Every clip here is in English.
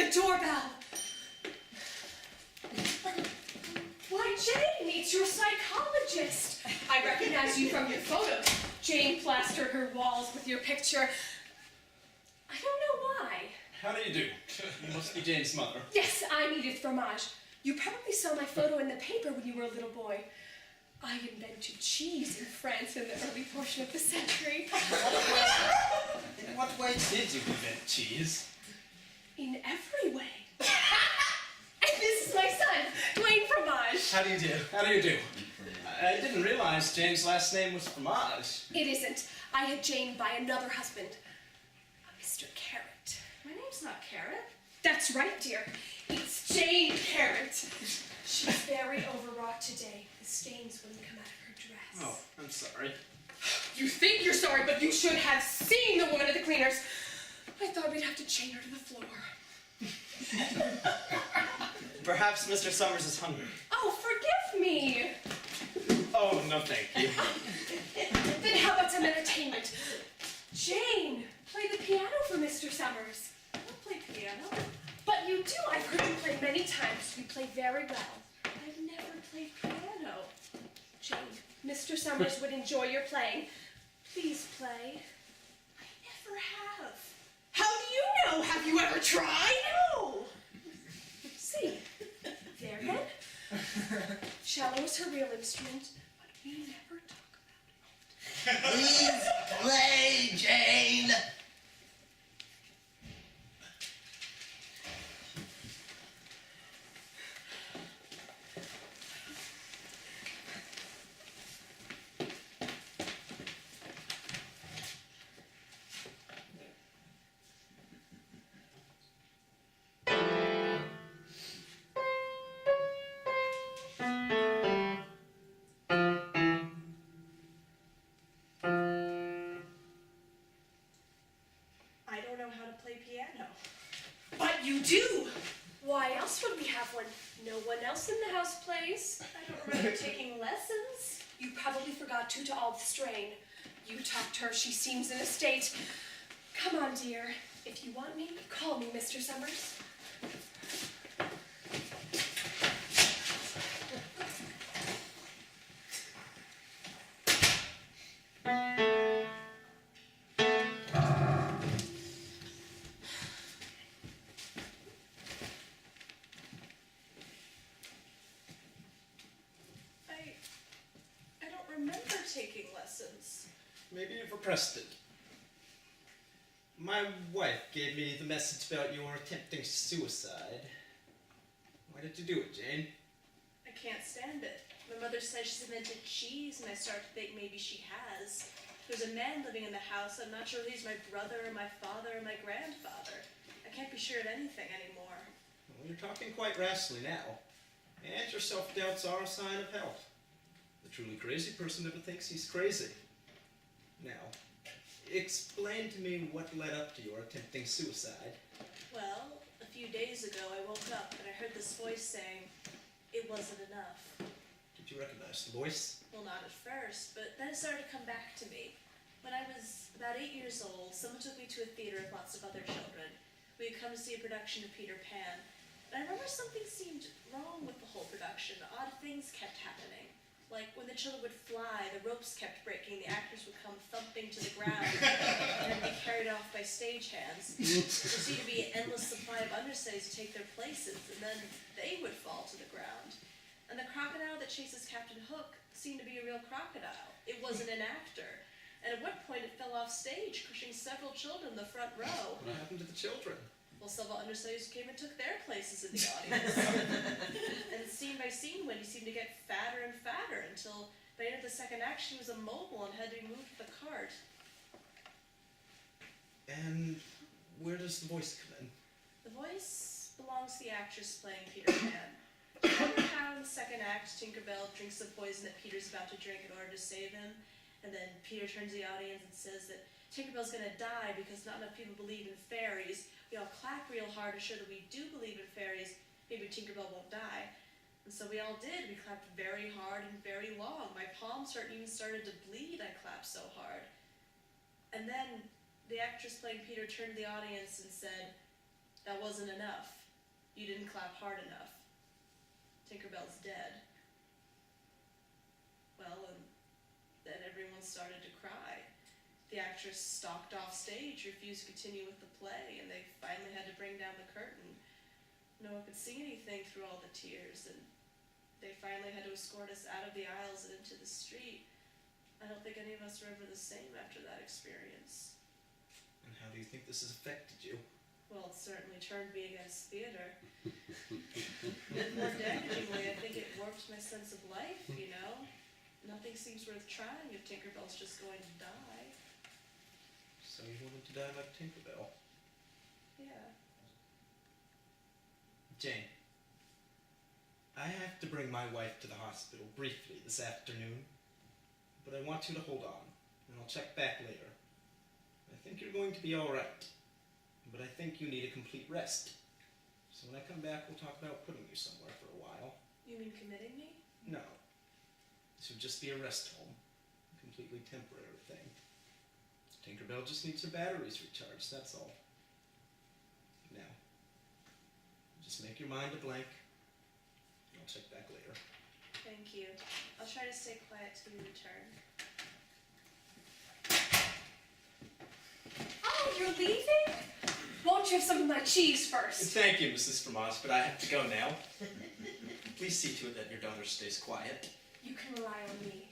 the doorbell. Why, Jane, it's your psychologist. I recognize you from your photos. Jane plastered her walls with your picture. I don't know why. How do you do? You must be Jane's mother. Yes, I'm Edith Fromage. You probably saw my photo in the paper when you were a little boy. I invented cheese in France in the early portion of the century. In what way did you invent cheese? In every way. And this is my son, Dwayne Fromage. How do you do? How do you do? I didn't realize Jane's last name was Fromage. It isn't. I had Jane by another husband, a Mr. Carrot. My name's not Carrot. That's right, dear. It's Jane Carrot. She's very overwrought today. The stains wouldn't come out of her dress. Oh, I'm sorry. You think you're sorry, but you should have seen the woman at the cleaners. I thought we'd have to chain her to the floor. Perhaps Mr. Summers is hungry. Oh, forgive me. Oh, no thank you. Then how about some entertainment? Jane, play the piano for Mr. Summers. I don't play piano. But you do. I've heard you play many times. You play very well. I've never played piano. Jane, Mr. Summers would enjoy your playing. Please play. I never have. How do you know? Have you ever tried? No. See. There then. Cello is her real instrument, but we never talk about it. Please play, Jane. But you do! Why else would we have one? No one else in the house plays. I don't remember taking lessons. You probably forgot to all the strain. You talk to her, she seems in a state. Come on, dear. If you want me, call me Mr. Summers. Taking lessons. Maybe you've repressed it. My wife gave me the message about your attempting suicide. Why did you do it, Jane? I can't stand it. My mother says she's invented cheese, and I start to think maybe she has. There's a man living in the house. I'm not sure if he's my brother or my father or my grandfather. I can't be sure of anything anymore. Well, you're talking quite rashly now. And your self-doubts are a sign of health. The truly crazy person never thinks he's crazy. Now, explain to me what led up to your attempting suicide. Well, a few days ago I woke up and I heard this voice saying, it wasn't enough. Did you recognize the voice? Well, not at first, but then it started to come back to me. When I was about 8 years old, someone took me to a theater with lots of other children. We had come to see a production of Peter Pan. And I remember something seemed wrong with the whole production. Odd things kept happening. Like, when the children would fly, the ropes kept breaking, the actors would come thumping to the ground, and then be carried off by stagehands. There seemed to be an endless supply of understudies to take their places, and then they would fall to the ground. And the crocodile that chases Captain Hook seemed to be a real crocodile. It wasn't an actor. And at one point it fell off stage, crushing several children in the front row. What happened to the children? Well, several understudies came and took their places in the audience. And scene by scene, Wendy seemed to get fatter and fatter until by the end of the second act, she was immobile and had to be moved with the cart. And where does the voice come in? The voice belongs to the actress playing Peter Pan. Remember how in the second act, Tinkerbell drinks the poison that Peter's about to drink in order to save him? And then Peter turns to the audience and says that Tinkerbell's gonna die because not enough people believe in fairies. We all clap real hard to show that we do believe in fairies. Maybe Tinkerbell won't die. And so we all did. We clapped very hard and very long. My palms even started to bleed. I clapped so hard. And then the actress playing Peter turned to the audience and said, That wasn't enough. You didn't clap hard enough. Tinkerbell's dead. Well, and then everyone started to cry. The actress stalked off stage, refused to continue with the play, and they finally had to bring down the curtain. No one could see anything through all the tears, and they finally had to escort us out of the aisles and into the street. I don't think any of us were ever the same after that experience. And how do you think this has affected you? Well, it certainly turned me against theater. And more damagingly, I think it warped my sense of life, you know? Nothing seems worth trying if Tinkerbell's just going to die. So you wanted to die like Tinkerbell? Yeah. Jane, I have to bring my wife to the hospital briefly this afternoon, but I want you to hold on, and I'll check back later. I think you're going to be all right, but I think you need a complete rest. So when I come back, we'll talk about putting you somewhere for a while. You mean committing me? No. This would just be a rest home. A completely temporary thing. Tinkerbell just needs her batteries recharged, that's all. Now, just make your mind a blank. I'll check back later. Thank you. I'll try to stay quiet till you return. Oh, you're leaving? Won't you have some of my cheese first? Thank you, Mrs. Fromage, but I have to go now. Please see to it that your daughter stays quiet. You can rely on me.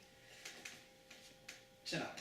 Chin up.